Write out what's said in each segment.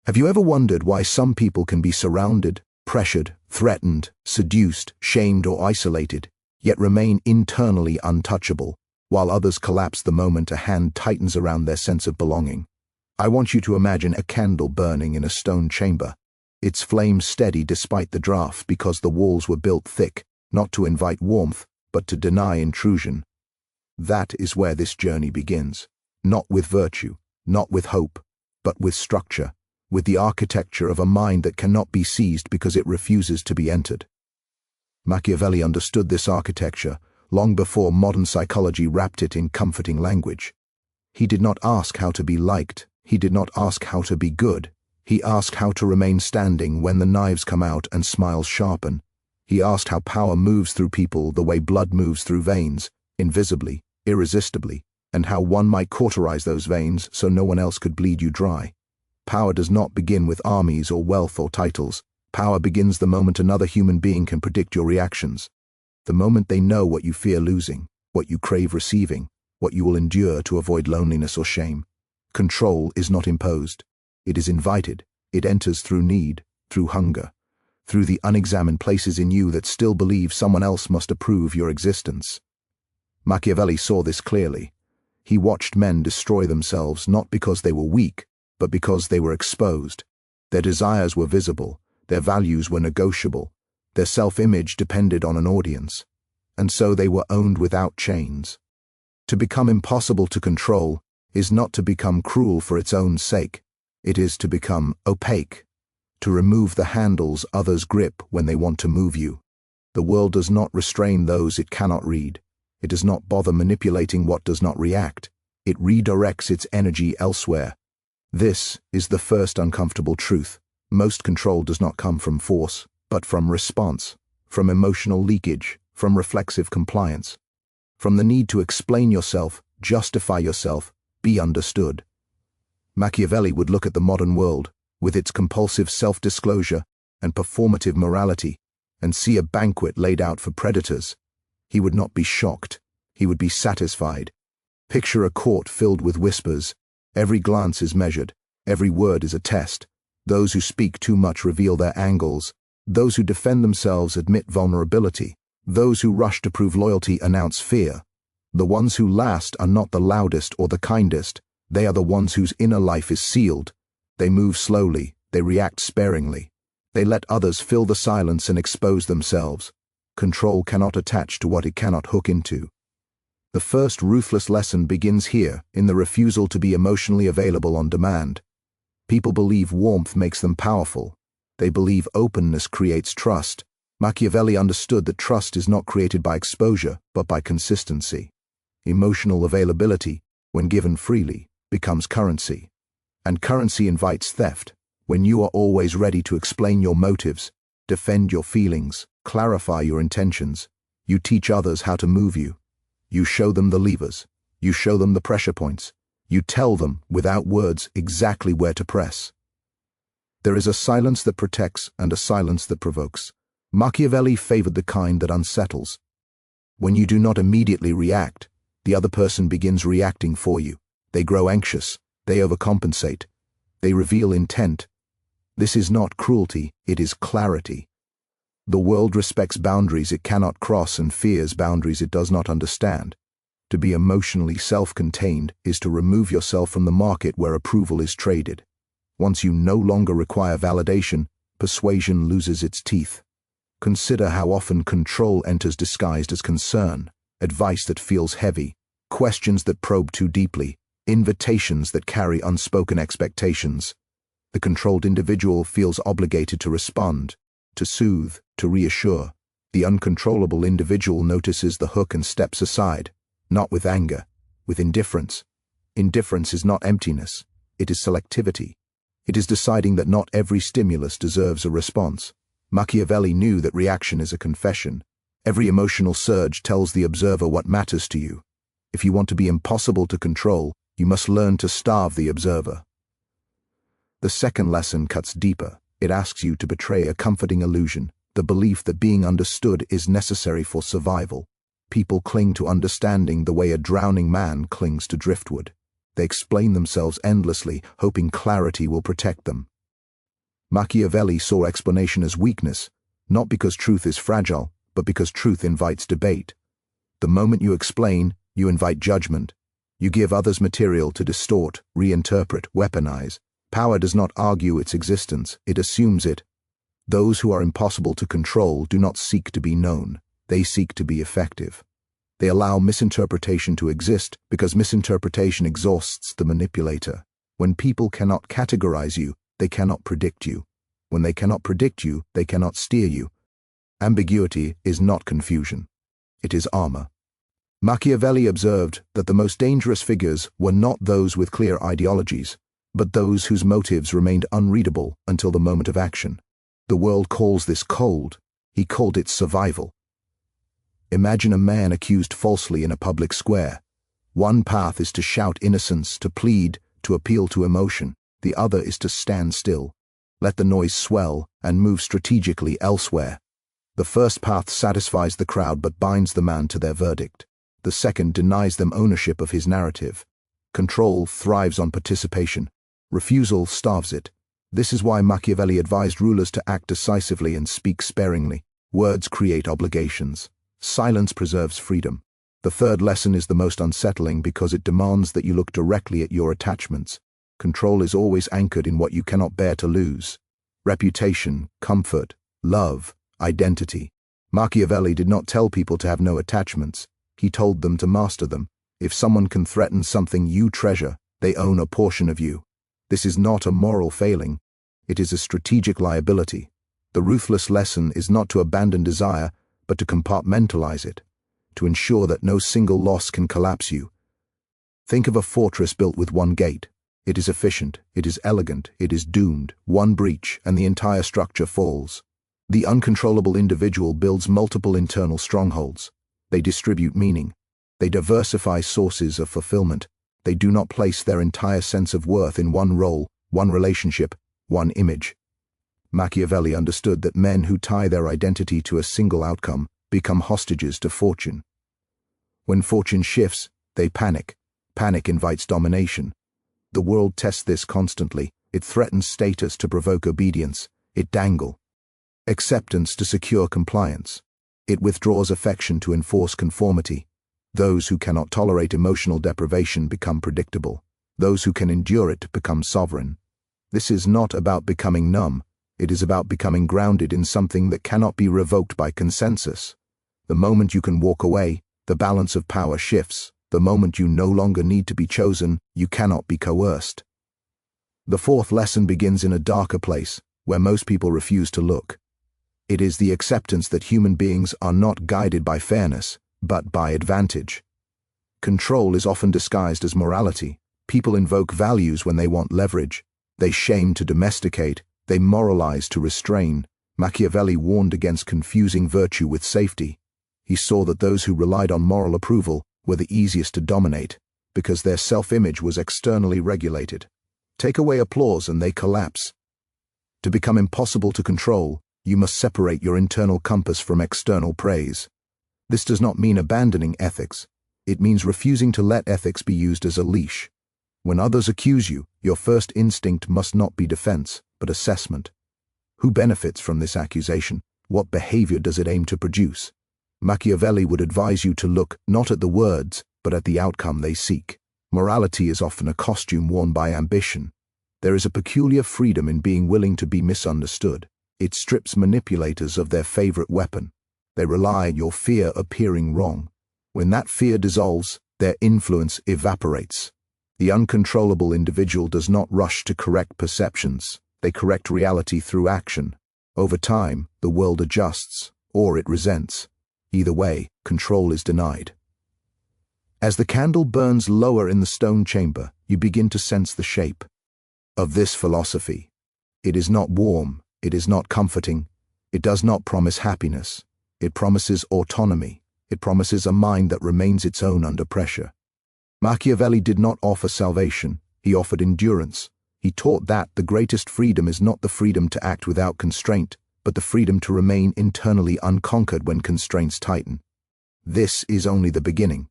Have you ever wondered why some people can be surrounded, pressured, threatened, seduced, shamed, or isolated, yet remain internally untouchable, while others collapse the moment a hand tightens around their sense of belonging? I want you to imagine a candle burning in a stone chamber, its flame steady despite the draft because the walls were built thick, not to invite warmth, but to deny intrusion. That is where this journey begins, not with virtue, not with hope, but with structure, with the architecture of a mind that cannot be seized because it refuses to be entered. Machiavelli understood this architecture long before modern psychology wrapped it in comforting language. He did not ask how to be liked, he did not ask how to be good, he asked how to remain standing when the knives come out and smiles sharpen. He asked how power moves through people the way blood moves through veins, invisibly, irresistibly, and how one might cauterize those veins so no one else could bleed you dry. Power does not begin with armies or wealth or titles. Power begins the moment another human being can predict your reactions. The moment they know what you fear losing, what you crave receiving, what you will endure to avoid loneliness or shame. Control is not imposed. It is invited. It enters through need, through hunger, through the unexamined places in you that still believe someone else must approve your existence. Machiavelli saw this clearly. He watched men destroy themselves not because they were weak, but because they were exposed. Their desires were visible, their values were negotiable, their self-image depended on an audience, and so they were owned without chains. To become impossible to control is not to become cruel for its own sake, it is to become opaque, to remove the handles others grip when they want to move you. The world does not restrain those it cannot read. It does not bother manipulating what does not react. It redirects its energy elsewhere. This is the first uncomfortable truth. Most control does not come from force, but from response, from emotional leakage, from reflexive compliance, from the need to explain yourself, justify yourself, be understood. Machiavelli would look at the modern world, with its compulsive self-disclosure and performative morality, and see a banquet laid out for predators. He would not be shocked. He would be satisfied. Picture a court filled with whispers. Every glance is measured. Every word is a test. Those who speak too much reveal their angles. Those who defend themselves admit vulnerability. Those who rush to prove loyalty announce fear. The ones who last are not the loudest or the kindest. They are the ones whose inner life is sealed. They move slowly. They react sparingly. They let others fill the silence and expose themselves. Control cannot attach to what it cannot hook into. The first ruthless lesson begins here, in the refusal to be emotionally available on demand. People believe warmth makes them powerful. They believe openness creates trust. Machiavelli understood that trust is not created by exposure, but by consistency. Emotional availability, when given freely, becomes currency. And currency invites theft. When you are always ready to explain your motives, defend your feelings, clarify your intentions, you teach others how to move you. You show them the levers. You show them the pressure points. You tell them, without words, exactly where to press. There is a silence that protects and a silence that provokes. Machiavelli favored the kind that unsettles. When you do not immediately react, the other person begins reacting for you. They grow anxious. They overcompensate. They reveal intent. This is not cruelty, it is clarity. The world respects boundaries it cannot cross and fears boundaries it does not understand. To be emotionally self-contained is to remove yourself from the market where approval is traded. Once you no longer require validation, persuasion loses its teeth. Consider how often control enters disguised as concern, advice that feels heavy, questions that probe too deeply, invitations that carry unspoken expectations. The controlled individual feels obligated to respond, to soothe, to reassure. The uncontrollable individual notices the hook and steps aside, not with anger, with indifference. Indifference is not emptiness, it is selectivity. It is deciding that not every stimulus deserves a response. Machiavelli knew that reaction is a confession. Every emotional surge tells the observer what matters to you. If you want to be impossible to control, you must learn to starve the observer. The second lesson cuts deeper. It asks you to betray a comforting illusion, the belief that being understood is necessary for survival. People cling to understanding the way a drowning man clings to driftwood. They explain themselves endlessly, hoping clarity will protect them. Machiavelli saw explanation as weakness, not because truth is fragile, but because truth invites debate. The moment you explain, you invite judgment. You give others material to distort, reinterpret, weaponize. Power does not argue its existence, it assumes it. Those who are impossible to control do not seek to be known, they seek to be effective. They allow misinterpretation to exist because misinterpretation exhausts the manipulator. When people cannot categorize you, they cannot predict you. When they cannot predict you, they cannot steer you. Ambiguity is not confusion. It is armor. Machiavelli observed that the most dangerous figures were not those with clear ideologies, but those whose motives remained unreadable until the moment of action. The world calls this cold. He called it survival. Imagine a man accused falsely in a public square. One path is to shout innocence, to plead, to appeal to emotion. The other is to stand still, let the noise swell, and move strategically elsewhere. The first path satisfies the crowd but binds the man to their verdict. The second denies them ownership of his narrative. Control thrives on participation. Refusal starves it. This is why Machiavelli advised rulers to act decisively and speak sparingly. Words create obligations. Silence preserves freedom. The third lesson is the most unsettling because it demands that you look directly at your attachments. Control is always anchored in what you cannot bear to lose. Reputation, comfort, love, identity. Machiavelli did not tell people to have no attachments. He told them to master them. If someone can threaten something you treasure, they own a portion of you. This is not a moral failing. It is a strategic liability. The ruthless lesson is not to abandon desire, but to compartmentalize it, to ensure that no single loss can collapse you. Think of a fortress built with one gate. It is efficient, it is elegant, it is doomed. One breach, and the entire structure falls. The uncontrollable individual builds multiple internal strongholds. They distribute meaning. They diversify sources of fulfillment. They do not place their entire sense of worth in one role, one relationship, one image. Machiavelli understood that men who tie their identity to a single outcome become hostages to fortune. When fortune shifts, they panic. Panic invites domination. The world tests this constantly. It threatens status to provoke obedience. It dangles acceptance to secure compliance. It withdraws affection to enforce conformity. Those who cannot tolerate emotional deprivation become predictable. Those who can endure it become sovereign. This is not about becoming numb. It is about becoming grounded in something that cannot be revoked by consensus. The moment you can walk away, the balance of power shifts. The moment you no longer need to be chosen, you cannot be coerced. The fourth lesson begins in a darker place, where most people refuse to look. It is the acceptance that human beings are not guided by fairness, but by advantage. Control is often disguised as morality. People invoke values when they want leverage. They shame to domesticate. They moralize to restrain. Machiavelli warned against confusing virtue with safety. He saw that those who relied on moral approval were the easiest to dominate, because their self-image was externally regulated. Take away applause and they collapse. To become impossible to control, you must separate your internal compass from external praise. This does not mean abandoning ethics. It means refusing to let ethics be used as a leash. When others accuse you, your first instinct must not be defense, but assessment. Who benefits from this accusation? What behavior does it aim to produce? Machiavelli would advise you to look not at the words, but at the outcome they seek. Morality is often a costume worn by ambition. There is a peculiar freedom in being willing to be misunderstood. It strips manipulators of their favorite weapon. They rely on your fear appearing wrong. When that fear dissolves, their influence evaporates. The uncontrollable individual does not rush to correct perceptions. They correct reality through action. Over time, the world adjusts, or it resents. Either way, control is denied. As the candle burns lower in the stone chamber, you begin to sense the shape of this philosophy. It is not warm. It is not comforting. It does not promise happiness. It promises autonomy. It promises a mind that remains its own under pressure. Machiavelli did not offer salvation. He offered endurance. He taught that the greatest freedom is not the freedom to act without constraint, but the freedom to remain internally unconquered when constraints tighten. This is only the beginning.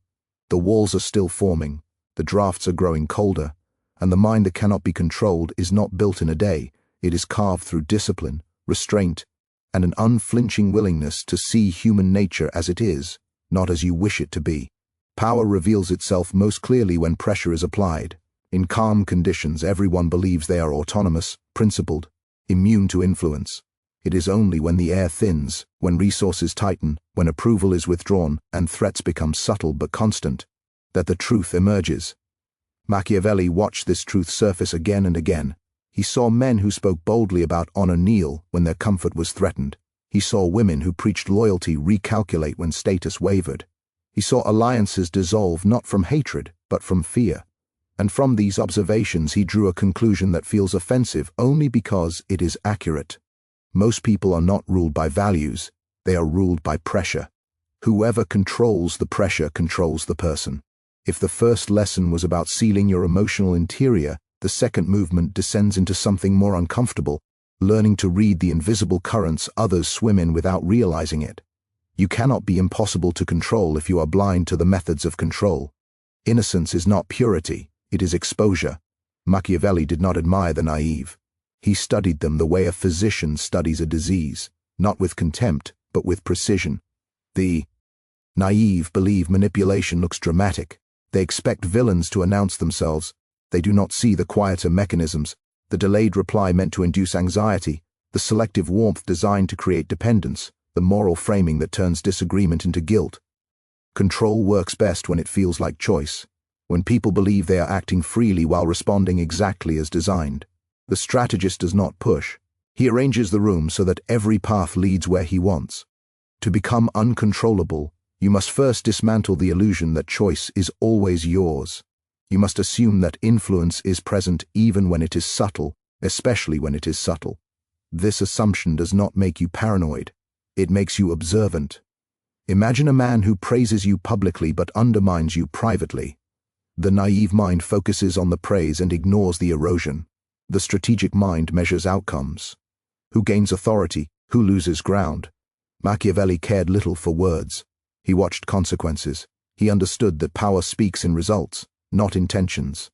The walls are still forming. The drafts are growing colder. And the mind that cannot be controlled is not built in a day. It is carved through discipline, restraint, and an unflinching willingness to see human nature as it is, not as you wish it to be. Power reveals itself most clearly when pressure is applied. In calm conditions, everyone believes they are autonomous, principled, immune to influence. It is only when the air thins, when resources tighten, when approval is withdrawn, and threats become subtle but constant, that the truth emerges. Machiavelli watched this truth surface again and again. He saw men who spoke boldly about honor kneel when their comfort was threatened. He saw women who preached loyalty recalculate when status wavered. He saw alliances dissolve not from hatred, but from fear. And from these observations he drew a conclusion that feels offensive only because it is accurate. Most people are not ruled by values, they are ruled by pressure. Whoever controls the pressure controls the person. If the first lesson was about sealing your emotional interior, the second movement descends into something more uncomfortable, learning to read the invisible currents others swim in without realizing it. You cannot be impossible to control if you are blind to the methods of control. Innocence is not purity, it is exposure. Machiavelli did not admire the naive. He studied them the way a physician studies a disease, not with contempt, but with precision. The naive believe manipulation looks dramatic. They expect villains to announce themselves. They do not see the quieter mechanisms, the delayed reply meant to induce anxiety, the selective warmth designed to create dependence, the moral framing that turns disagreement into guilt. Control works best when it feels like choice, when people believe they are acting freely while responding exactly as designed. The strategist does not push. He arranges the room so that every path leads where he wants. To become uncontrollable, you must first dismantle the illusion that choice is always yours. You must assume that influence is present even when it is subtle, especially when it is subtle. This assumption does not make you paranoid. It makes you observant. Imagine a man who praises you publicly but undermines you privately. The naive mind focuses on the praise and ignores the erosion. The strategic mind measures outcomes. Who gains authority? Who loses ground? Machiavelli cared little for words. He watched consequences. He understood that power speaks in results, not intentions.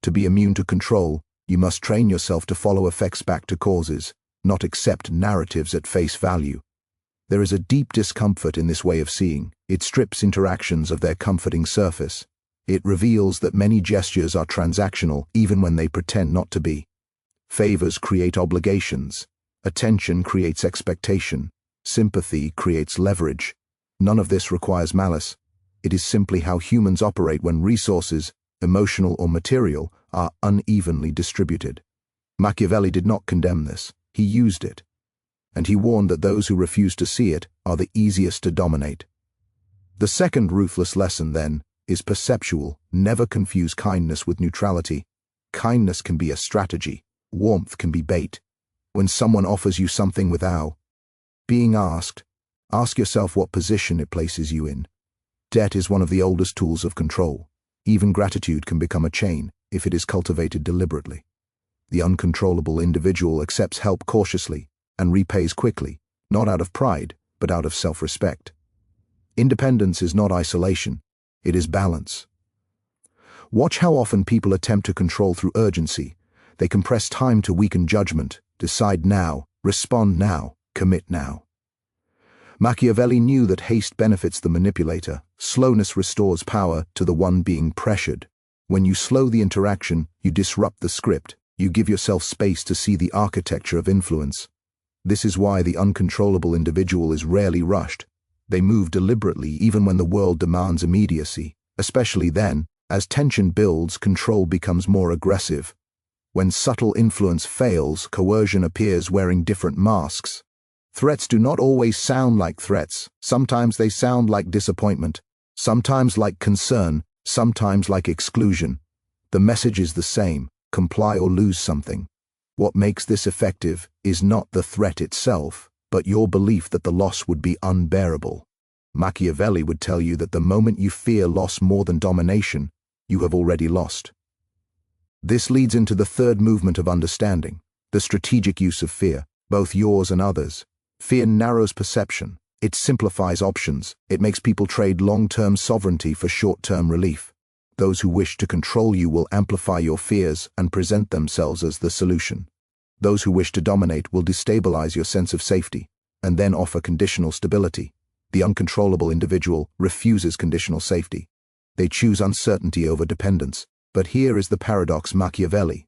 To be immune to control, you must train yourself to follow effects back to causes, not accept narratives at face value. There is a deep discomfort in this way of seeing. It strips interactions of their comforting surface. It reveals that many gestures are transactional even when they pretend not to be. Favors create obligations. Attention creates expectation. Sympathy creates leverage. None of this requires malice. It is simply how humans operate when resources, emotional or material, are unevenly distributed. Machiavelli did not condemn this. He used it. And he warned that those who refuse to see it are the easiest to dominate. The second ruthless lesson, then, is perceptual. Never confuse kindness with neutrality. Kindness can be a strategy. Warmth can be bait. When someone offers you something without being asked, ask yourself what position it places you in. Debt is one of the oldest tools of control. Even gratitude can become a chain if it is cultivated deliberately. The uncontrollable individual accepts help cautiously and repays quickly, not out of pride, but out of self-respect. Independence is not isolation, it is balance. Watch how often people attempt to control through urgency. They compress time to weaken judgment, decide now, respond now, commit now. Machiavelli knew that haste benefits the manipulator. Slowness restores power to the one being pressured. When you slow the interaction, you disrupt the script. You give yourself space to see the architecture of influence. This is why the uncontrollable individual is rarely rushed. They move deliberately even when the world demands immediacy. Especially then, as tension builds, control becomes more aggressive. When subtle influence fails, coercion appears wearing different masks. Threats do not always sound like threats. Sometimes they sound like disappointment, sometimes like concern, sometimes like exclusion. The message is the same: comply or lose something. What makes this effective is not the threat itself, but your belief that the loss would be unbearable. Machiavelli would tell you that the moment you fear loss more than domination, you have already lost. This leads into the third movement of understanding, the strategic use of fear, both yours and others. Fear narrows perception. It simplifies options. It makes people trade long-term sovereignty for short-term relief. Those who wish to control you will amplify your fears and present themselves as the solution. Those who wish to dominate will destabilize your sense of safety, and then offer conditional stability. The uncontrollable individual refuses conditional safety. They choose uncertainty over dependence. But here is the paradox Machiavelli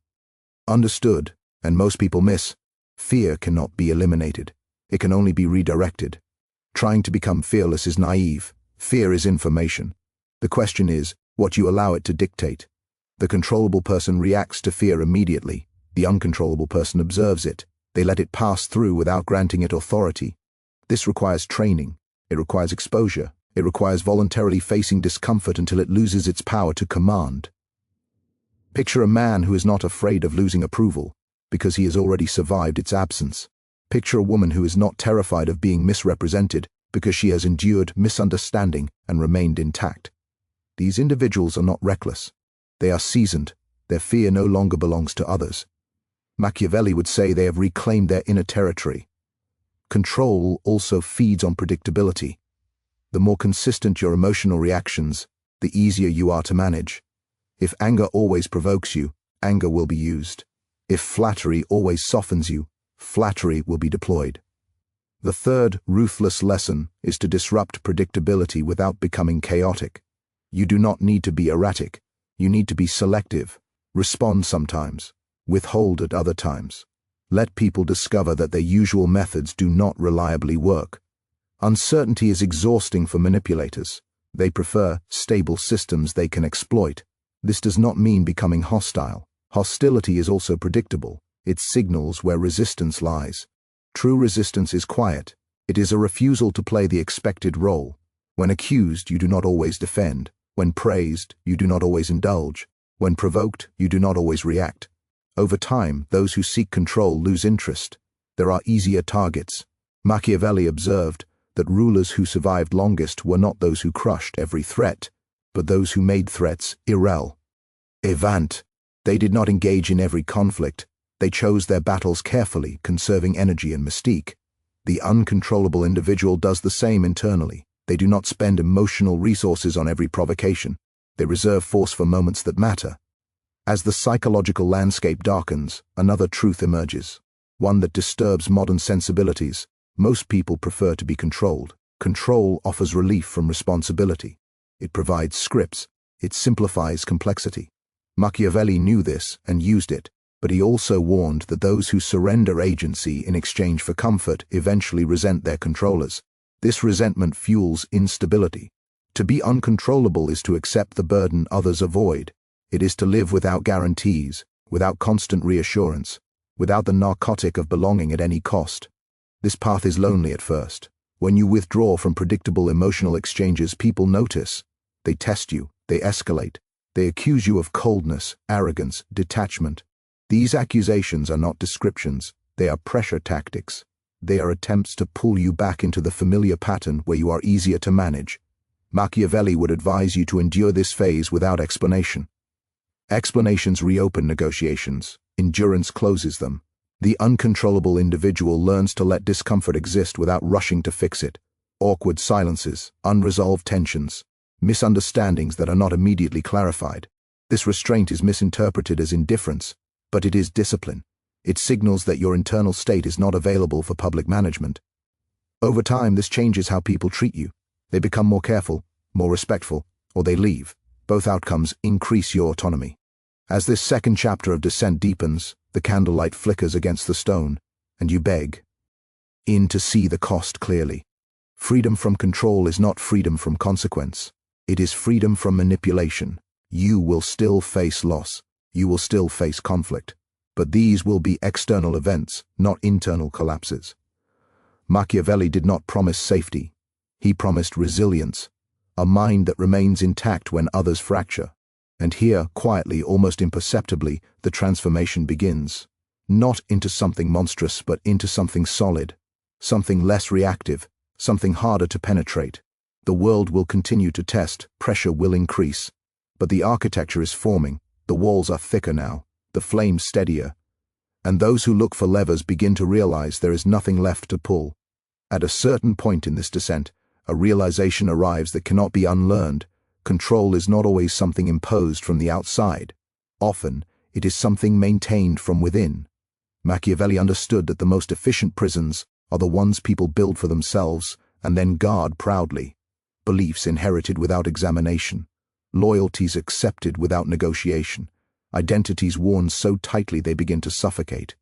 understood, and most people miss. Fear cannot be eliminated. It can only be redirected. Trying to become fearless is naive. Fear is information. The question is what you allow it to dictate. The controllable person reacts to fear immediately. The uncontrollable person observes it. They let it pass through without granting it authority. This requires training. It requires exposure. It requires voluntarily facing discomfort until it loses its power to command. Picture a man who is not afraid of losing approval, because he has already survived its absence. Picture a woman who is not terrified of being misrepresented, because she has endured misunderstanding and remained intact. These individuals are not reckless. They are seasoned. Their fear no longer belongs to others. Machiavelli would say they have reclaimed their inner territory. Control also feeds on predictability. The more consistent your emotional reactions, the easier you are to manage. If anger always provokes you, anger will be used. If flattery always softens you, flattery will be deployed. The third ruthless lesson is to disrupt predictability without becoming chaotic. You do not need to be erratic. You need to be selective. Respond sometimes. Withhold at other times. Let people discover that their usual methods do not reliably work. Uncertainty is exhausting for manipulators. They prefer stable systems they can exploit. This does not mean becoming hostile. Hostility is also predictable. It signals where resistance lies. True resistance is quiet. It is a refusal to play the expected role. When accused, you do not always defend. When praised, you do not always indulge. When provoked, you do not always react. Over time, those who seek control lose interest. There are easier targets. Machiavelli observed that rulers who survived longest were not those who crushed every threat, but those who made threats irrelevant. They did not engage in every conflict. They chose their battles carefully, conserving energy and mystique. The uncontrollable individual does the same internally. They do not spend emotional resources on every provocation. They reserve force for moments that matter. As the psychological landscape darkens, another truth emerges, one that disturbs modern sensibilities. Most people prefer to be controlled. Control offers relief from responsibility. It provides scripts. It simplifies complexity. Machiavelli knew this and used it, but he also warned that those who surrender agency in exchange for comfort eventually resent their controllers. This resentment fuels instability. To be uncontrollable is to accept the burden others avoid. It is to live without guarantees, without constant reassurance, without the narcotic of belonging at any cost. This path is lonely at first. When you withdraw from predictable emotional exchanges, people notice. They test you, they escalate. They accuse you of coldness, arrogance, detachment. These accusations are not descriptions. They are pressure tactics. They are attempts to pull you back into the familiar pattern where you are easier to manage. Machiavelli would advise you to endure this phase without explanation. Explanations reopen negotiations. Endurance closes them. The uncontrollable individual learns to let discomfort exist without rushing to fix it. Awkward silences, unresolved tensions, misunderstandings that are not immediately clarified. This restraint is misinterpreted as indifference, but it is discipline. It signals that your internal state is not available for public management. Over time, this changes how people treat you. They become more careful, more respectful, or they leave. Both outcomes increase your autonomy. As this second chapter of descent deepens, the candlelight flickers against the stone, and you beg in to see the cost clearly. Freedom from control is not freedom from consequence. It is freedom from manipulation. You will still face loss. You will still face conflict. But these will be external events, not internal collapses. Machiavelli did not promise safety. He promised resilience, a mind that remains intact when others fracture. And here, quietly, almost imperceptibly, the transformation begins. Not into something monstrous, but into something solid, something less reactive, something harder to penetrate. The world will continue to test, pressure will increase. But the architecture is forming, the walls are thicker now, the flames steadier. And those who look for levers begin to realize there is nothing left to pull. At a certain point in this descent, a realization arrives that cannot be unlearned. Control is not always something imposed from the outside. Often, it is something maintained from within. Machiavelli understood that the most efficient prisons are the ones people build for themselves and then guard proudly. Beliefs inherited without examination, loyalties accepted without negotiation, identities worn so tightly they begin to suffocate.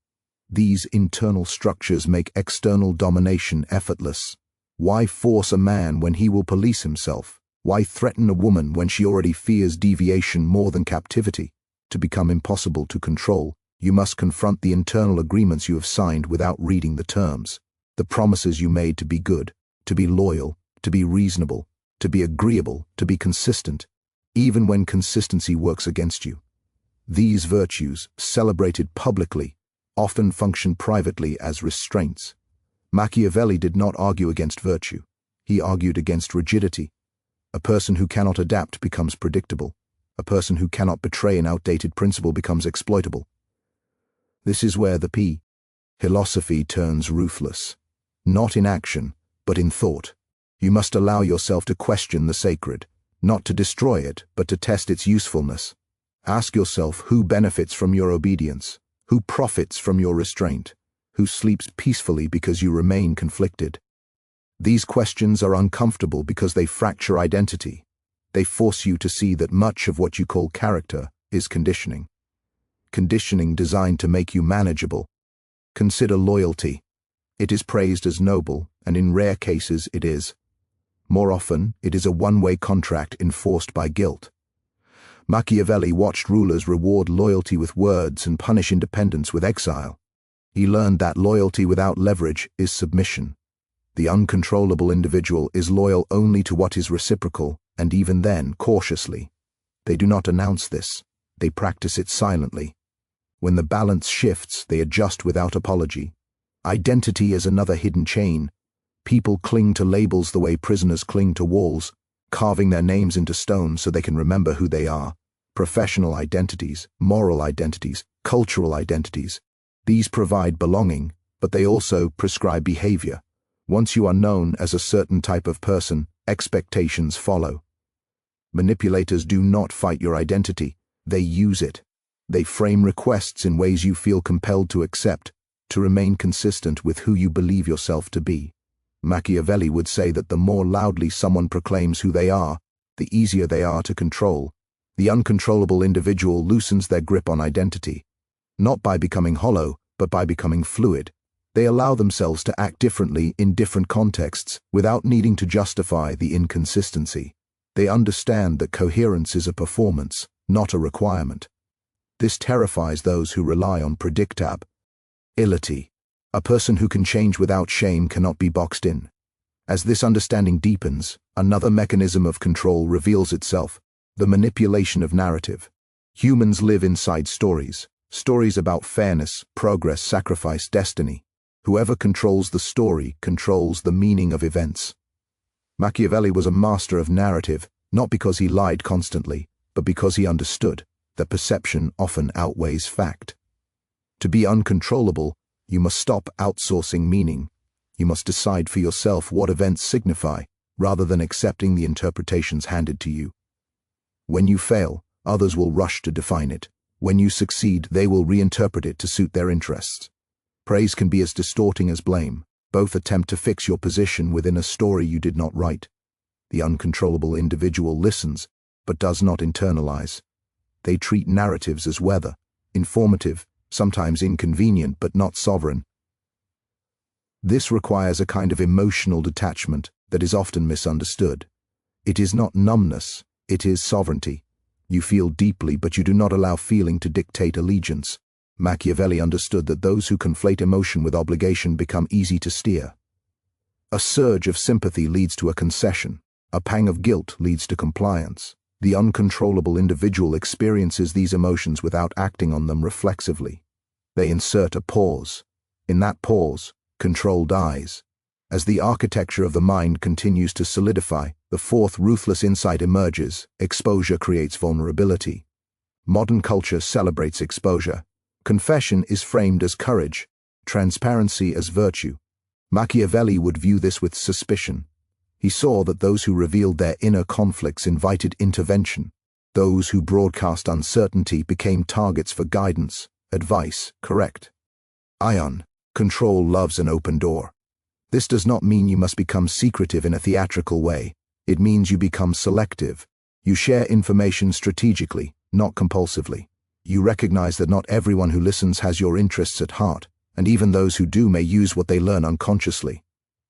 These internal structures make external domination effortless. Why force a man when he will police himself? Why threaten a woman when she already fears deviation more than captivity? To become impossible to control, you must confront the internal agreements you have signed without reading the terms, the promises you made to be good, to be loyal, to be reasonable, to be agreeable, to be consistent, even when consistency works against you. These virtues, celebrated publicly, often function privately as restraints. Machiavelli did not argue against virtue. He argued against rigidity. A person who cannot adapt becomes predictable. A person who cannot betray an outdated principle becomes exploitable. This is where the philosophy turns ruthless. Not in action, but in thought. You must allow yourself to question the sacred, not to destroy it, but to test its usefulness. Ask yourself who benefits from your obedience, who profits from your restraint, who sleeps peacefully because you remain conflicted. These questions are uncomfortable because they fracture identity. They force you to see that much of what you call character is conditioning. Conditioning designed to make you manageable. Consider loyalty. It is praised as noble, and in rare cases it is. More often, it is a one-way contract enforced by guilt. Machiavelli watched rulers reward loyalty with words and punish independence with exile. He learned that loyalty without leverage is submission. The uncontrollable individual is loyal only to what is reciprocal, and even then, cautiously. They do not announce this. They practice it silently. When the balance shifts, they adjust without apology. Identity is another hidden chain. People cling to labels the way prisoners cling to walls, carving their names into stone so they can remember who they are. Professional identities, moral identities, cultural identities. These provide belonging, but they also prescribe behavior. Once you are known as a certain type of person, expectations follow. Manipulators do not fight your identity, they use it. They frame requests in ways you feel compelled to accept, to remain consistent with who you believe yourself to be. Machiavelli would say that the more loudly someone proclaims who they are, the easier they are to control. The uncontrollable individual loosens their grip on identity, not by becoming hollow, but by becoming fluid. They allow themselves to act differently in different contexts without needing to justify the inconsistency. They understand that coherence is a performance, not a requirement. This terrifies those who rely on predictability. A person who can change without shame cannot be boxed in. As this understanding deepens, another mechanism of control reveals itself: the manipulation of narrative. Humans live inside stories about fairness, progress, sacrifice, destiny. Whoever controls the story controls the meaning of events. Machiavelli was a master of narrative, not because he lied constantly, but because he understood that perception often outweighs fact. To be uncontrollable, you must stop outsourcing meaning. You must decide for yourself what events signify, rather than accepting the interpretations handed to you. When you fail, others will rush to define it. When you succeed, they will reinterpret it to suit their interests. Praise can be as distorting as blame. Both attempt to fix your position within a story you did not write. The uncontrollable individual listens, but does not internalize. They treat narratives as weather, informative, sometimes inconvenient, but not sovereign. This requires a kind of emotional detachment that is often misunderstood. It is not numbness, it is sovereignty. You feel deeply, but you do not allow feeling to dictate allegiance. Machiavelli understood that those who conflate emotion with obligation become easy to steer. A surge of sympathy leads to a concession. A pang of guilt leads to compliance. The uncontrollable individual experiences these emotions without acting on them reflexively. They insert a pause. In that pause, control dies. As the architecture of the mind continues to solidify, the fourth ruthless insight emerges: exposure creates vulnerability. Modern culture celebrates exposure. Confession is framed as courage, transparency as virtue. Machiavelli would view this with suspicion. He saw that those who revealed their inner conflicts invited intervention. Those who broadcast uncertainty became targets for guidance, advice, correct. Ion, control loves an open door. This does not mean you must become secretive in a theatrical way. It means you become selective. You share information strategically, not compulsively. You recognize that not everyone who listens has your interests at heart, and even those who do may use what they learn unconsciously.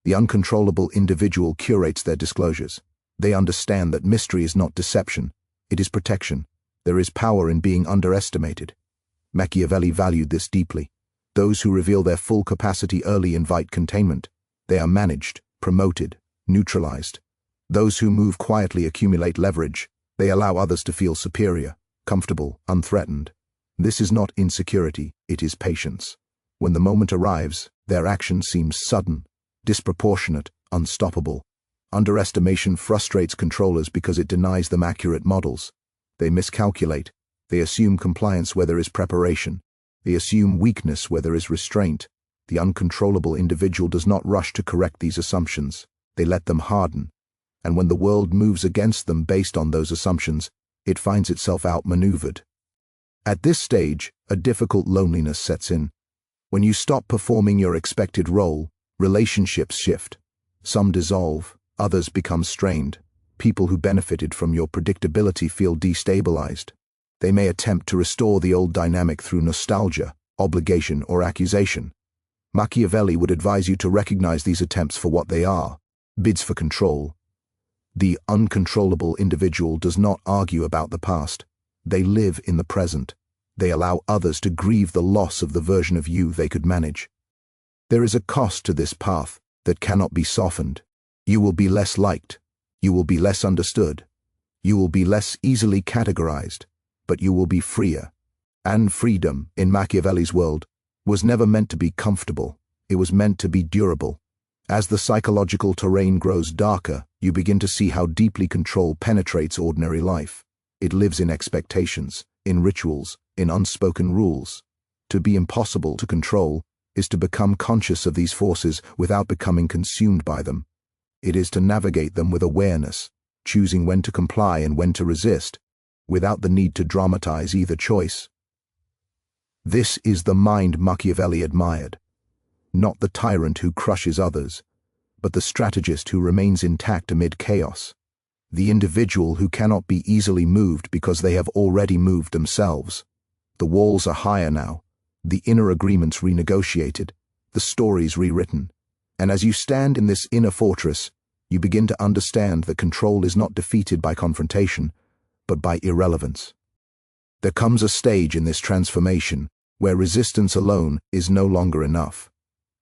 The uncontrollable individual curates their disclosures. They understand that mystery is not deception, it is protection. There is power in being underestimated. Machiavelli valued this deeply. Those who reveal their full capacity early invite containment. They are managed, promoted, neutralized. Those who move quietly accumulate leverage. They allow others to feel superior, comfortable, unthreatened. This is not insecurity, it is patience. When the moment arrives, their action seems sudden, disproportionate, unstoppable. Underestimation frustrates controllers because it denies them accurate models. They miscalculate. They assume compliance where there is preparation. They assume weakness where there is restraint. The uncontrollable individual does not rush to correct these assumptions. They let them harden. And when the world moves against them based on those assumptions, it finds itself outmaneuvered. At this stage, a difficult loneliness sets in. When you stop performing your expected role, relationships shift. Some dissolve, others become strained. People who benefited from your predictability feel destabilized. They may attempt to restore the old dynamic through nostalgia, obligation, or accusation. Machiavelli would advise you to recognize these attempts for what they are, bids for control. The uncontrollable individual does not argue about the past. They live in the present. They allow others to grieve the loss of the version of you they could manage. There is a cost to this path that cannot be softened. You will be less liked. You will be less understood. You will be less easily categorized, but you will be freer. And freedom, in Machiavelli's world, was never meant to be comfortable. It was meant to be durable. As the psychological terrain grows darker, you begin to see how deeply control penetrates ordinary life. It lives in expectations, in rituals, in unspoken rules. To be impossible to control is to become conscious of these forces without becoming consumed by them. It is to navigate them with awareness, choosing when to comply and when to resist, without the need to dramatize either choice. This is the mind Machiavelli admired. Not the tyrant who crushes others, but the strategist who remains intact amid chaos. The individual who cannot be easily moved because they have already moved themselves. The walls are higher now, the inner agreements renegotiated, the stories rewritten. And as you stand in this inner fortress, you begin to understand that control is not defeated by confrontation, but by irrelevance. There comes a stage in this transformation where resistance alone is no longer enough.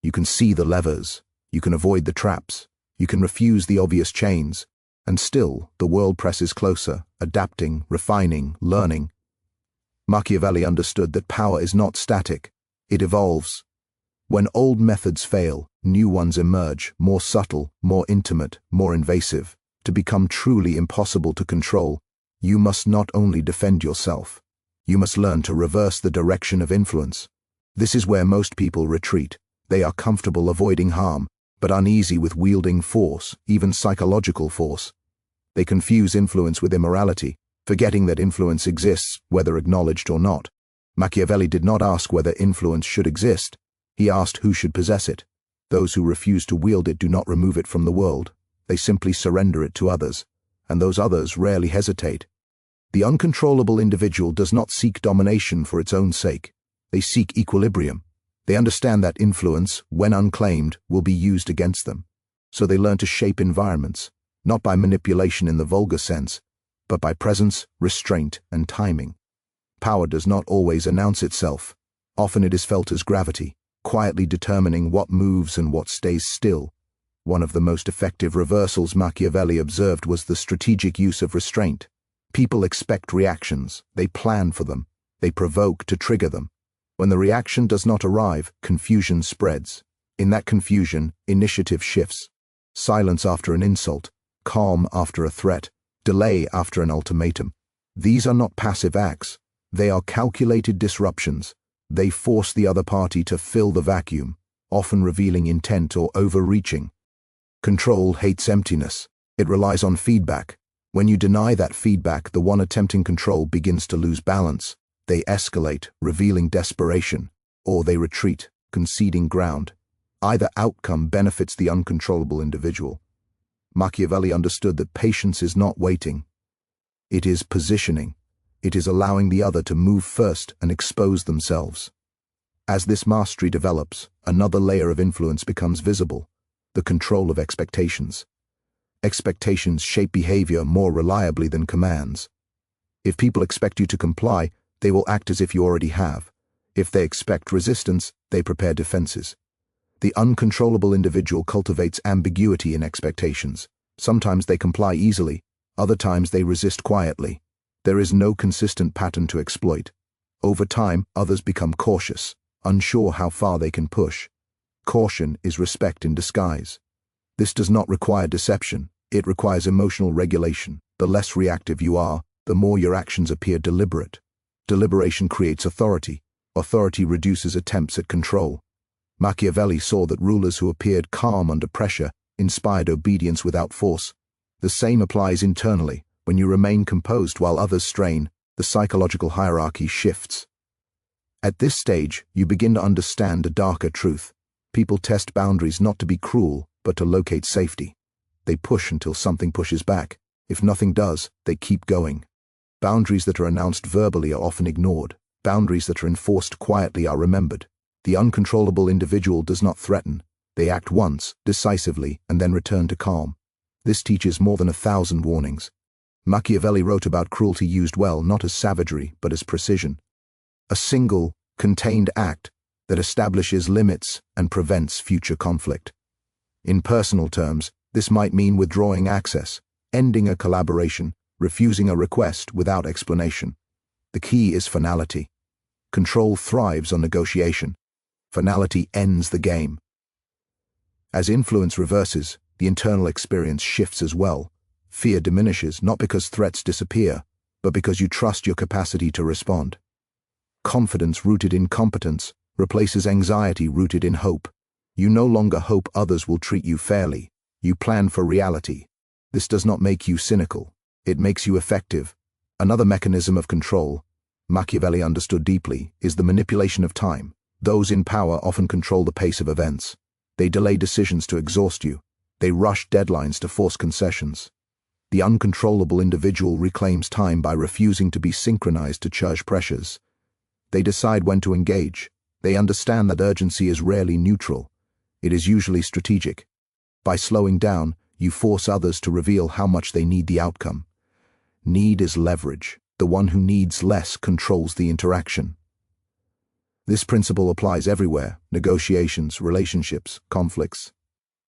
You can see the levers, you can avoid the traps, you can refuse the obvious chains, and still the world presses closer, adapting, refining, learning. Machiavelli understood that power is not static, it evolves. When old methods fail, new ones emerge, more subtle, more intimate, more invasive. To become truly impossible to control, you must not only defend yourself, you must learn to reverse the direction of influence. This is where most people retreat. They are comfortable avoiding harm, but uneasy with wielding force, even psychological force. They confuse influence with immorality, forgetting that influence exists, whether acknowledged or not. Machiavelli did not ask whether influence should exist. He asked who should possess it. Those who refuse to wield it do not remove it from the world. They simply surrender it to others, and those others rarely hesitate. The uncontrollable individual does not seek domination for its own sake. They seek equilibrium. They understand that influence, when unclaimed, will be used against them. So they learn to shape environments, not by manipulation in the vulgar sense, but by presence, restraint, and timing. Power does not always announce itself. Often it is felt as gravity, quietly determining what moves and what stays still. One of the most effective reversals Machiavelli observed was the strategic use of restraint. People expect reactions, they plan for them, they provoke to trigger them. When the reaction does not arrive, confusion spreads. In that confusion, initiative shifts. Silence after an insult, calm after a threat, delay after an ultimatum. These are not passive acts. They are calculated disruptions. They force the other party to fill the vacuum, often revealing intent or overreaching. Control hates emptiness. It relies on feedback. When you deny that feedback, the one attempting control begins to lose balance. They escalate, revealing desperation, or they retreat, conceding ground. Either outcome benefits the uncontrollable individual. Machiavelli understood that patience is not waiting. It is positioning. It is allowing the other to move first and expose themselves. As this mastery develops, another layer of influence becomes visible: the control of expectations. Expectations shape behavior more reliably than commands. If people expect you to comply, they will act as if you already have. If they expect resistance, they prepare defenses. The uncontrollable individual cultivates ambiguity in expectations. Sometimes they comply easily, other times they resist quietly. There is no consistent pattern to exploit. Over time, others become cautious, unsure how far they can push. Caution is respect in disguise. This does not require deception, it requires emotional regulation. The less reactive you are, the more your actions appear deliberate. Deliberation creates authority. Authority reduces attempts at control. Machiavelli saw that rulers who appeared calm under pressure inspired obedience without force. The same applies internally. When you remain composed while others strain, the psychological hierarchy shifts. At this stage, you begin to understand a darker truth. People test boundaries not to be cruel, but to locate safety. They push until something pushes back. If nothing does, they keep going. Boundaries that are announced verbally are often ignored. Boundaries that are enforced quietly are remembered. The uncontrollable individual does not threaten. They act once, decisively, and then return to calm. This teaches more than 1,000 warnings. Machiavelli wrote about cruelty used well, not as savagery, but as precision. A single, contained act that establishes limits and prevents future conflict. In personal terms, this might mean withdrawing access, ending a collaboration, refusing a request without explanation. The key is finality. Control thrives on negotiation. Finality ends the game. As influence reverses, the internal experience shifts as well. Fear diminishes not because threats disappear, but because you trust your capacity to respond. Confidence rooted in competence replaces anxiety rooted in hope. You no longer hope others will treat you fairly. You plan for reality. This does not make you cynical. It makes you effective. Another mechanism of control, Machiavelli understood deeply, is the manipulation of time. Those in power often control the pace of events. They delay decisions to exhaust you. They rush deadlines to force concessions. The uncontrollable individual reclaims time by refusing to be synchronized to charge pressures. They decide when to engage. They understand that urgency is rarely neutral. It is usually strategic. By slowing down, you force others to reveal how much they need the outcome. Need is leverage. The one who needs less controls the interaction. This principle applies everywhere: negotiations, relationships, conflicts.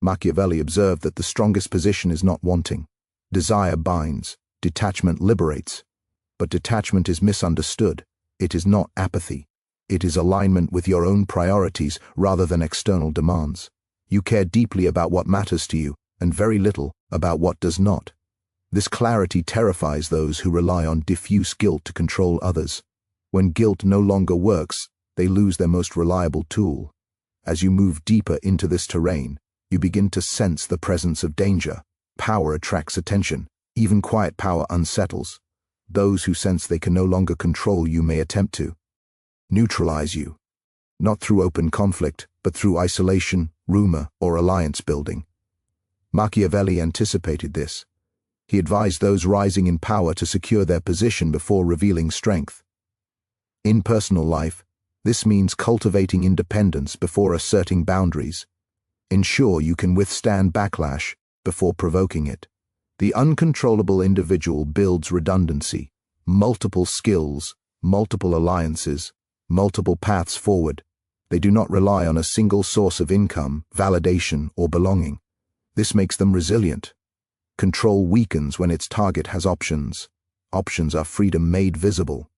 Machiavelli observed that the strongest position is not wanting. Desire binds, detachment liberates. But detachment is misunderstood. It is not apathy. It is alignment with your own priorities rather than external demands. You care deeply about what matters to you, and very little about what does not. This clarity terrifies those who rely on diffuse guilt to control others. When guilt no longer works, they lose their most reliable tool. As you move deeper into this terrain, you begin to sense the presence of danger. Power attracts attention. Even quiet power unsettles. Those who sense they can no longer control you may attempt to neutralize you, not through open conflict, but through isolation, rumor, or alliance building. Machiavelli anticipated this. He advised those rising in power to secure their position before revealing strength. In personal life, this means cultivating independence before asserting boundaries. Ensure you can withstand backlash before provoking it. The uncontrollable individual builds redundancy, multiple skills, multiple alliances, multiple paths forward. They do not rely on a single source of income, validation, or belonging. This makes them resilient. Control weakens when its target has options. Options are freedom made visible.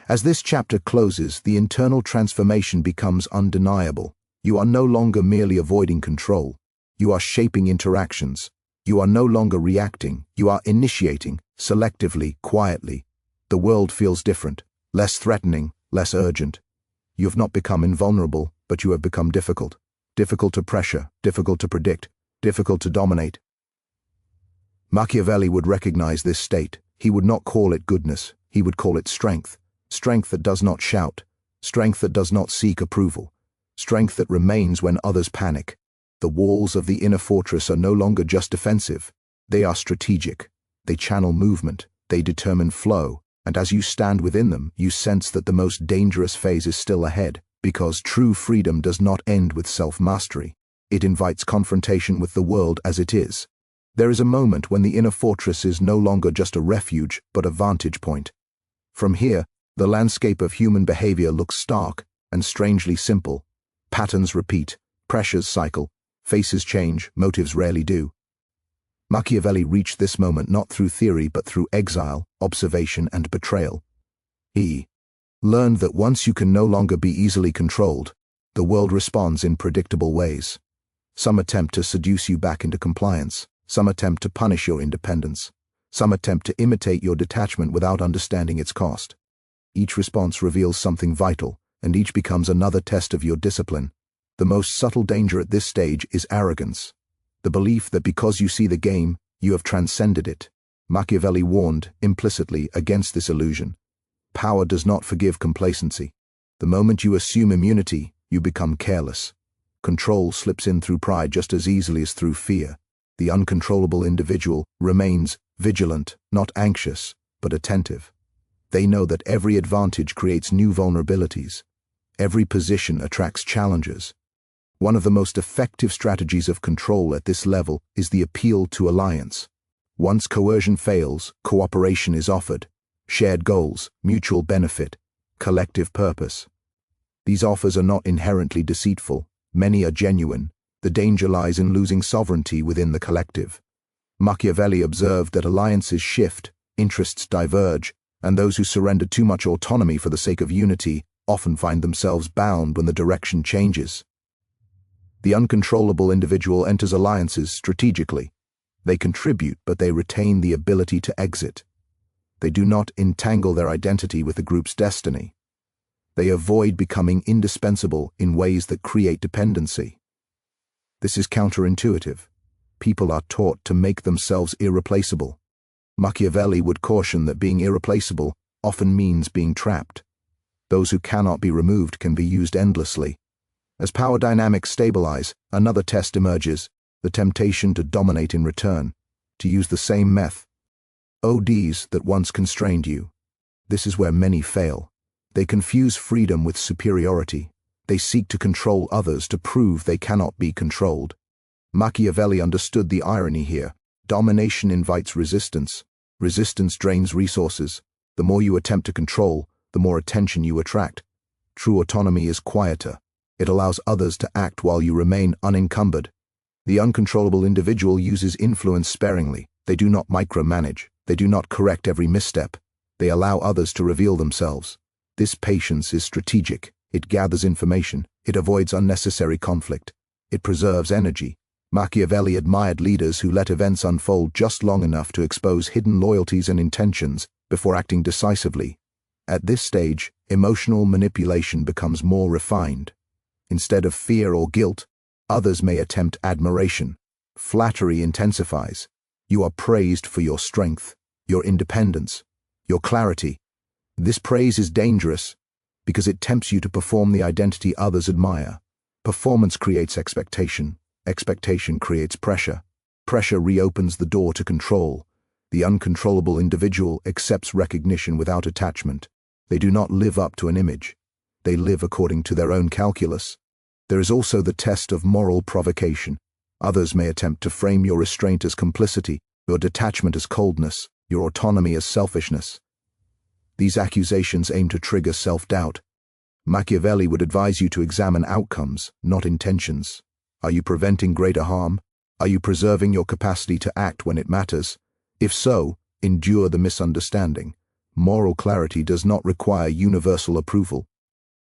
As this chapter closes, the internal transformation becomes undeniable. You are no longer merely avoiding control. You are shaping interactions. You are no longer reacting. You are initiating, selectively, quietly. The world feels different, less threatening, less urgent. You have not become invulnerable, but you have become difficult. Difficult to pressure, difficult to predict, difficult to dominate. Machiavelli would recognize this state. He would not call it goodness. He would call it strength. Strength that does not shout. Strength that does not seek approval. strength that remains when others panic. The walls of the inner fortress are no longer just defensive. They are strategic. They channel movement. They determine flow. And as you stand within them, you sense that the most dangerous phase is still ahead, because true freedom does not end with self-mastery. It invites confrontation with the world as it is. There is a moment when the inner fortress is no longer just a refuge, but a vantage point. From here, the landscape of human behavior looks stark and strangely simple. Patterns repeat, pressures cycle, faces change, motives rarely do. Machiavelli reached this moment not through theory but through exile, observation, and betrayal. He learned that once you can no longer be easily controlled, the world responds in predictable ways. Some attempt to seduce you back into compliance. Some attempt to punish your independence. Some attempt to imitate your detachment without understanding its cost. Each response reveals something vital, and each becomes another test of your discipline. The most subtle danger at this stage is arrogance. The belief that because you see the game, you have transcended it. Machiavelli warned, implicitly, against this illusion. Power does not forgive complacency. The moment you assume immunity, you become careless. Control slips in through pride just as easily as through fear. The uncontrollable individual remains vigilant, not anxious, but attentive. They know that every advantage creates new vulnerabilities. Every position attracts challengers. One of the most effective strategies of control at this level is the appeal to alliance. Once coercion fails, cooperation is offered. Shared goals, mutual benefit, collective purpose. These offers are not inherently deceitful. Many are genuine. The danger lies in losing sovereignty within the collective. Machiavelli observed that alliances shift, interests diverge, and those who surrender too much autonomy for the sake of unity often find themselves bound when the direction changes. The uncontrollable individual enters alliances strategically. They contribute, but they retain the ability to exit. They do not entangle their identity with the group's destiny. They avoid becoming indispensable in ways that create dependency. This is counterintuitive. People are taught to make themselves irreplaceable. Machiavelli would caution that being irreplaceable often means being trapped. Those who cannot be removed can be used endlessly. As power dynamics stabilize, another test emerges, the temptation to dominate in return, to use the same methods that once constrained you. This is where many fail. They confuse freedom with superiority. They seek to control others to prove they cannot be controlled. Machiavelli understood the irony here. Domination invites resistance. Resistance drains resources. The more you attempt to control, the more attention you attract. True autonomy is quieter. It allows others to act while you remain unencumbered. The uncontrollable individual uses influence sparingly. They do not micromanage. They do not correct every misstep. They allow others to reveal themselves. This patience is strategic. It gathers information. It avoids unnecessary conflict. It preserves energy. Machiavelli admired leaders who let events unfold just long enough to expose hidden loyalties and intentions before acting decisively. At this stage, emotional manipulation becomes more refined. Instead of fear or guilt, others may attempt admiration. Flattery intensifies. You are praised for your strength, your independence, your clarity. This praise is dangerous because it tempts you to perform the identity others admire. Performance creates expectation. Expectation creates pressure. Pressure reopens the door to control. The uncontrollable individual accepts recognition without attachment. They do not live up to an image. They live according to their own calculus. There is also the test of moral provocation. Others may attempt to frame your restraint as complicity, your detachment as coldness, your autonomy as selfishness. These accusations aim to trigger self-doubt. Machiavelli would advise you to examine outcomes, not intentions. Are you preventing greater harm? Are you preserving your capacity to act when it matters? If so, endure the misunderstanding. Moral clarity does not require universal approval.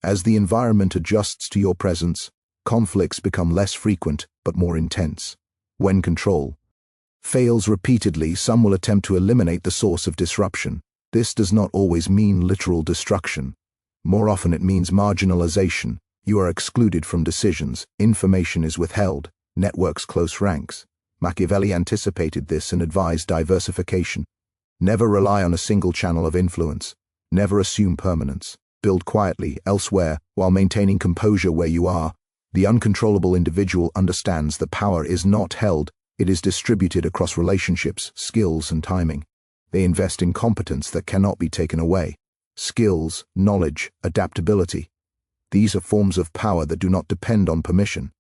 As the environment adjusts to your presence, conflicts become less frequent but more intense. When control fails repeatedly, some will attempt to eliminate the source of disruption. This does not always mean literal destruction. More often it means marginalization. You are excluded from decisions, information is withheld, networks close ranks. Machiavelli anticipated this and advised diversification. Never rely on a single channel of influence. Never assume permanence. Build quietly elsewhere while maintaining composure where you are. The uncontrollable individual understands that power is not held, it is distributed across relationships, skills, and timing. They invest in competence that cannot be taken away. Skills, knowledge, adaptability. These are forms of power that do not depend on permission.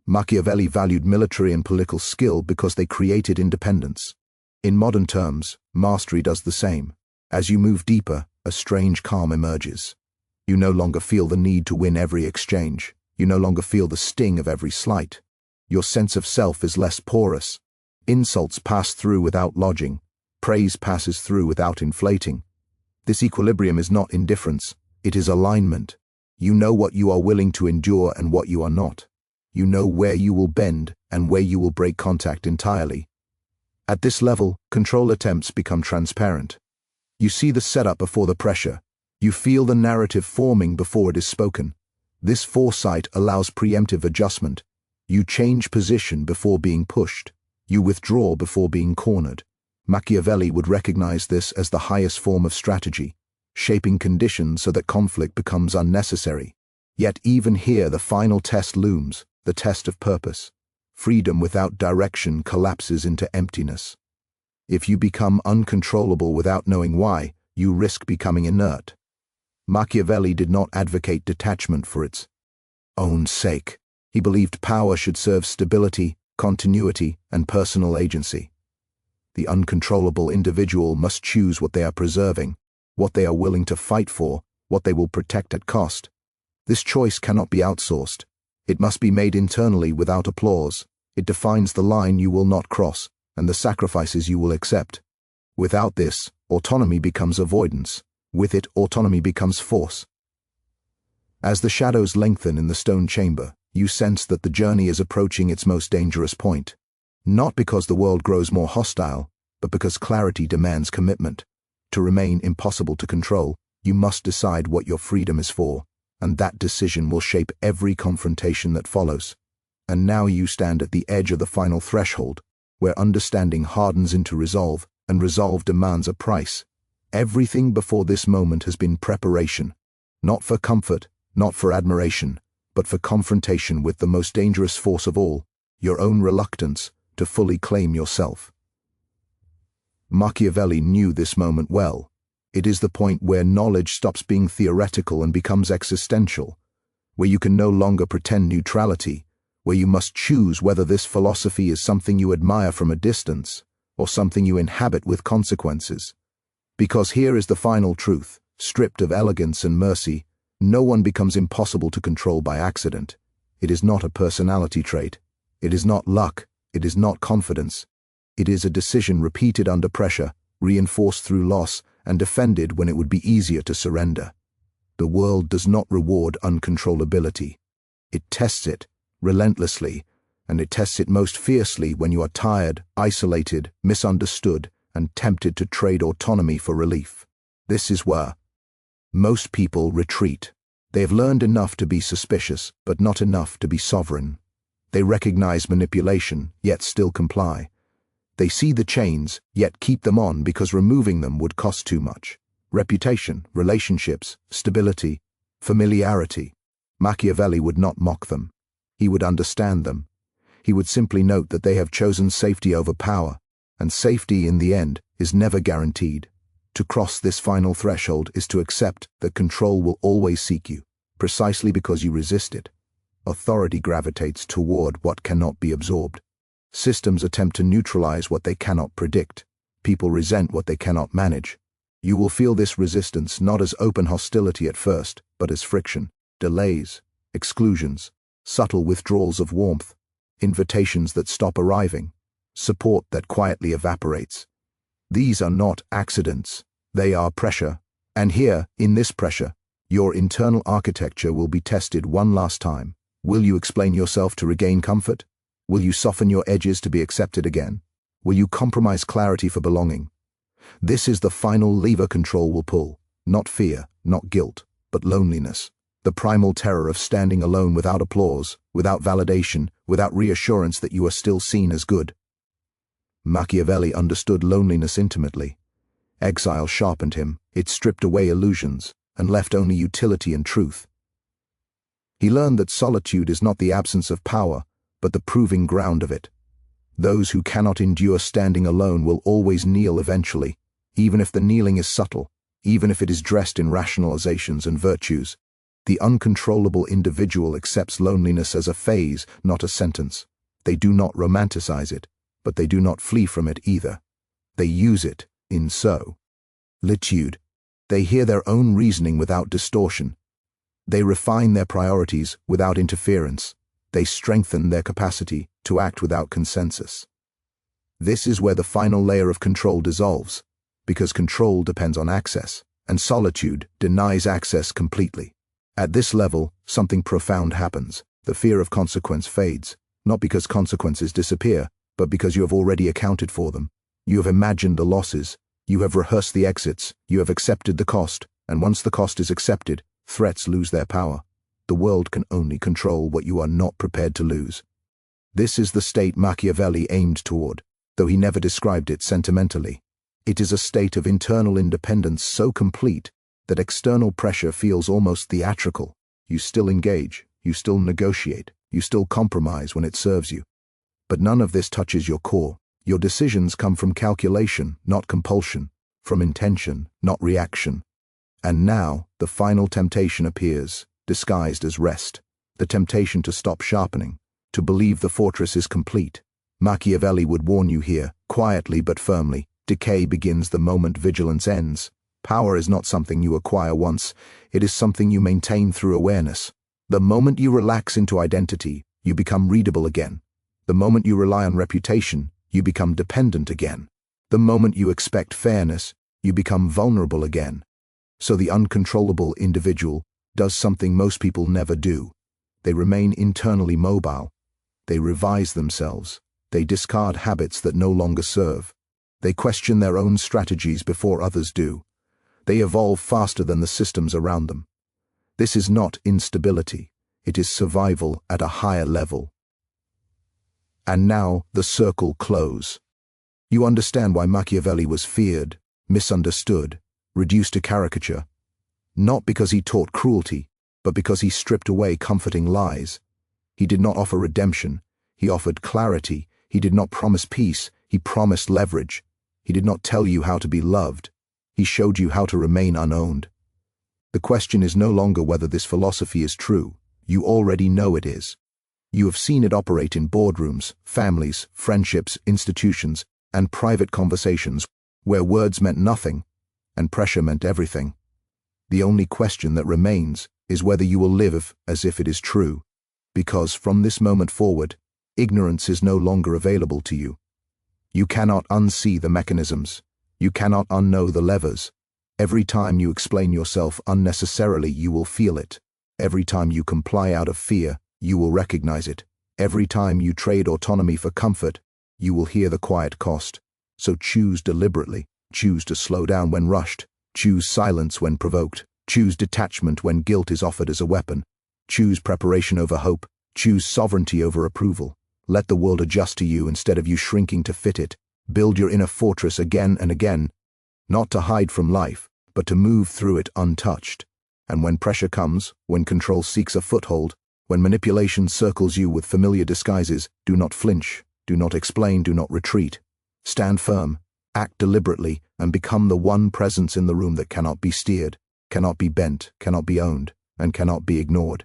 Machiavelli valued military and political skill because they created independence. In modern terms, mastery does the same. As you move deeper, a strange calm emerges. You no longer feel the need to win every exchange. You no longer feel the sting of every slight. Your sense of self is less porous. Insults pass through without lodging. Praise passes through without inflating. This equilibrium is not indifference, it is alignment. You know what you are willing to endure and what you are not. You know where you will bend and where you will break contact entirely. At this level, control attempts become transparent. You see the setup before the pressure. You feel the narrative forming before it is spoken. This foresight allows preemptive adjustment. You change position before being pushed. You withdraw before being cornered. Machiavelli would recognize this as the highest form of strategy, shaping conditions so that conflict becomes unnecessary. Yet even here the final test looms, the test of purpose. Freedom without direction collapses into emptiness. If you become uncontrollable without knowing why, you risk becoming inert. Machiavelli did not advocate detachment for its own sake. He believed power should serve stability, continuity, and personal agency. The uncontrollable individual must choose what they are preserving, what they are willing to fight for, what they will protect at cost. This choice cannot be outsourced. It must be made internally without applause. It defines the line you will not cross and the sacrifices you will accept. Without this, autonomy becomes avoidance. With it, autonomy becomes force. As the shadows lengthen in the stone chamber, you sense that the journey is approaching its most dangerous point. Not because the world grows more hostile, but because clarity demands commitment. To remain impossible to control, you must decide what your freedom is for, and that decision will shape every confrontation that follows. And now you stand at the edge of the final threshold, where understanding hardens into resolve, and resolve demands a price. Everything before this moment has been preparation, not for comfort, not for admiration, but for confrontation with the most dangerous force of all, your own reluctance to fully claim yourself. Machiavelli knew this moment well. It is the point where knowledge stops being theoretical and becomes existential, where you can no longer pretend neutrality, where you must choose whether this philosophy is something you admire from a distance or something you inhabit with consequences. Because here is the final truth, stripped of elegance and mercy, no one becomes impossible to control by accident. It is not a personality trait. It is not luck. It is not confidence. It is a decision repeated under pressure, reinforced through loss, and defended when it would be easier to surrender. The world does not reward uncontrollability. It tests it, relentlessly, and it tests it most fiercely when you are tired, isolated, misunderstood, and tempted to trade autonomy for relief. This is where most people retreat. They have learned enough to be suspicious, but not enough to be sovereign. They recognize manipulation, yet still comply. They see the chains, yet keep them on because removing them would cost too much. Reputation, relationships, stability, familiarity. Machiavelli would not mock them. He would understand them. He would simply note that they have chosen safety over power, and safety, in the end, is never guaranteed. To cross this final threshold is to accept that control will always seek you, precisely because you resist it. Authority gravitates toward what cannot be absorbed. Systems attempt to neutralize what they cannot predict. People resent what they cannot manage. You will feel this resistance not as open hostility at first, but as friction, delays, exclusions, subtle withdrawals of warmth, invitations that stop arriving, support that quietly evaporates. These are not accidents, they are pressure, and here, in this pressure, your internal architecture will be tested one last time. Will you explain yourself to regain comfort? Will you soften your edges to be accepted again? Will you compromise clarity for belonging? This is the final lever control will pull, not fear, not guilt, but loneliness, the primal terror of standing alone without applause, without validation, without reassurance that you are still seen as good. Machiavelli understood loneliness intimately. Exile sharpened him, it stripped away illusions, and left only utility and truth. He learned that solitude is not the absence of power, but the proving ground of it. Those who cannot endure standing alone will always kneel eventually, even if the kneeling is subtle, even if it is dressed in rationalizations and virtues. The uncontrollable individual accepts loneliness as a phase, not a sentence. They do not romanticize it, but they do not flee from it either. They use it in solitude. They hear their own reasoning without distortion. They refine their priorities without interference. They strengthen their capacity to act without consensus. This is where the final layer of control dissolves, because control depends on access, and solitude denies access completely. At this level, something profound happens. The fear of consequence fades, not because consequences disappear, but because you have already accounted for them. You have imagined the losses, you have rehearsed the exits, you have accepted the cost, and once the cost is accepted, threats lose their power. The world can only control what you are not prepared to lose. This is the state Machiavelli aimed toward, though he never described it sentimentally. It is a state of internal independence so complete that external pressure feels almost theatrical. You still engage, you still negotiate, you still compromise when it serves you. But none of this touches your core. Your decisions come from calculation, not compulsion, from intention, not reaction. And now, the final temptation appears, disguised as rest, the temptation to stop sharpening, to believe the fortress is complete. Machiavelli would warn you here, quietly but firmly, decay begins the moment vigilance ends. Power is not something you acquire once, it is something you maintain through awareness. The moment you relax into identity, you become readable again. The moment you rely on reputation, you become dependent again. The moment you expect fairness, you become vulnerable again. So the uncontrollable individual does something most people never do. They remain internally mobile. They revise themselves. They discard habits that no longer serve. They question their own strategies before others do. They evolve faster than the systems around them. This is not instability. It is survival at a higher level. And now the circle close. You understand why Machiavelli was feared, misunderstood, reduced to caricature. Not because he taught cruelty, but because he stripped away comforting lies. He did not offer redemption. He offered clarity. He did not promise peace. He promised leverage. He did not tell you how to be loved. He showed you how to remain unowned. The question is no longer whether this philosophy is true. You already know it is. You have seen it operate in boardrooms, families, friendships, institutions, and private conversations where words meant nothing and pressure meant everything. The only question that remains is whether you will live as if it is true, because from this moment forward, ignorance is no longer available to you. You cannot unsee the mechanisms. You cannot unknow the levers. Every time you explain yourself unnecessarily, you will feel it. Every time you comply out of fear, you will recognize it. Every time you trade autonomy for comfort, you will hear the quiet cost. So choose deliberately. Choose to slow down when rushed. Choose silence when provoked. Choose detachment when guilt is offered as a weapon. Choose preparation over hope. Choose sovereignty over approval. Let the world adjust to you instead of you shrinking to fit it. Build your inner fortress again and again, not to hide from life, but to move through it untouched. And when pressure comes, when control seeks a foothold, when manipulation circles you with familiar disguises, do not flinch, do not explain, do not retreat. Stand firm, act deliberately, and become the one presence in the room that cannot be steered, cannot be bent, cannot be owned, and cannot be ignored.